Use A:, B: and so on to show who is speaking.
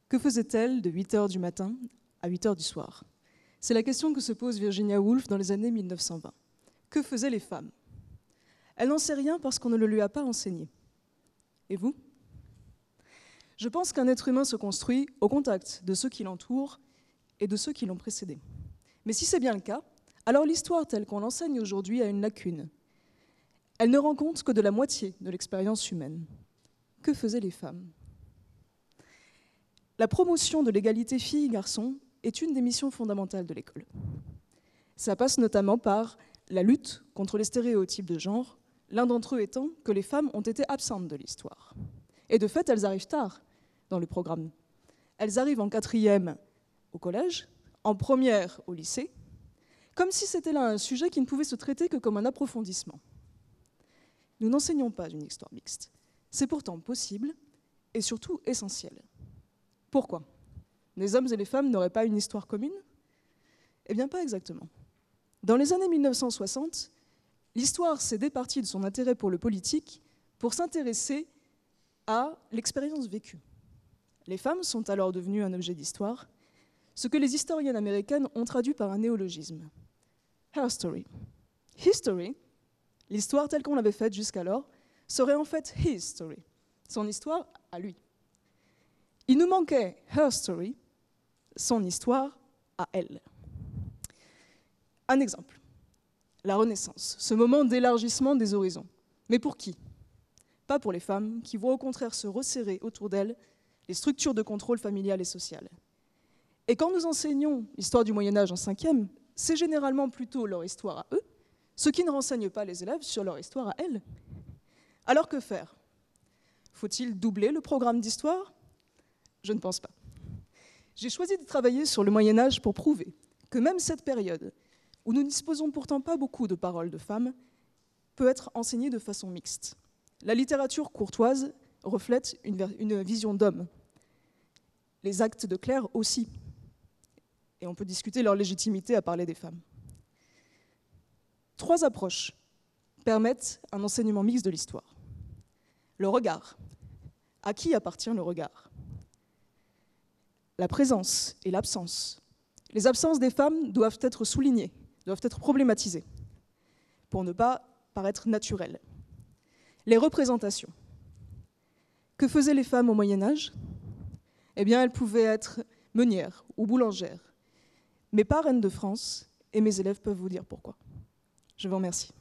A: Que faisait-elle de 8 h du matin à 8 h du soir? C'est la question que se pose Virginia Woolf dans les années 1920. Que faisaient les femmes? Elle n'en sait rien parce qu'on ne le lui a pas enseigné. Et vous? Je pense qu'un être humain se construit au contact de ceux qui l'entourent et de ceux qui l'ont précédé. Mais si c'est bien le cas, alors l'histoire telle qu'on l'enseigne aujourd'hui a une lacune. Elle ne rend compte que de la moitié de l'expérience humaine. Que faisaient les femmes? La promotion de l'égalité filles-garçons est une des missions fondamentales de l'école. Ça passe notamment par la lutte contre les stéréotypes de genre, l'un d'entre eux étant que les femmes ont été absentes de l'histoire. Et de fait, elles arrivent tard dans le programme. Elles arrivent en 4e au collège, en 1re au lycée, comme si c'était là un sujet qui ne pouvait se traiter que comme un approfondissement. Nous n'enseignons pas une histoire mixte. C'est pourtant possible et surtout essentiel. Pourquoi? Les hommes et les femmes n'auraient pas une histoire commune? Eh bien, pas exactement. Dans les années 1960, l'histoire s'est départie de son intérêt pour le politique pour s'intéresser à l'expérience vécue. Les femmes sont alors devenues un objet d'histoire, ce que les historiennes américaines ont traduit par un néologisme. Her story. History, l'histoire telle qu'on l'avait faite jusqu'alors, serait en fait his story, son histoire à lui. Il nous manquait her story, son histoire à elle. Un exemple, la Renaissance, ce moment d'élargissement des horizons. Mais pour qui? Pas pour les femmes, qui voient au contraire se resserrer autour d'elles les structures de contrôle familial et social. Et quand nous enseignons l'histoire du Moyen-Âge en 5e, c'est généralement plutôt leur histoire à eux, ce qui ne renseigne pas les élèves sur leur histoire à elles. Alors que faire? Faut-il doubler le programme d'histoire? Je ne pense pas. J'ai choisi de travailler sur le Moyen-Âge pour prouver que même cette période, où nous ne disposons pourtant pas beaucoup de paroles de femmes, peut être enseignée de façon mixte. La littérature courtoise reflète une vision d'homme. Les actes de clercs aussi. Et on peut discuter leur légitimité à parler des femmes. 3 approches permettent un enseignement mixte de l'histoire. Le regard. À qui appartient le regard? La présence et l'absence. Les absences des femmes doivent être soulignées, doivent être problématisées, pour ne pas paraître naturelles. Les représentations. Que faisaient les femmes au Moyen-Âge? Eh bien, elles pouvaient être meunières ou boulangères. Mais pas reines de France, et mes élèves peuvent vous dire pourquoi. Je vous remercie.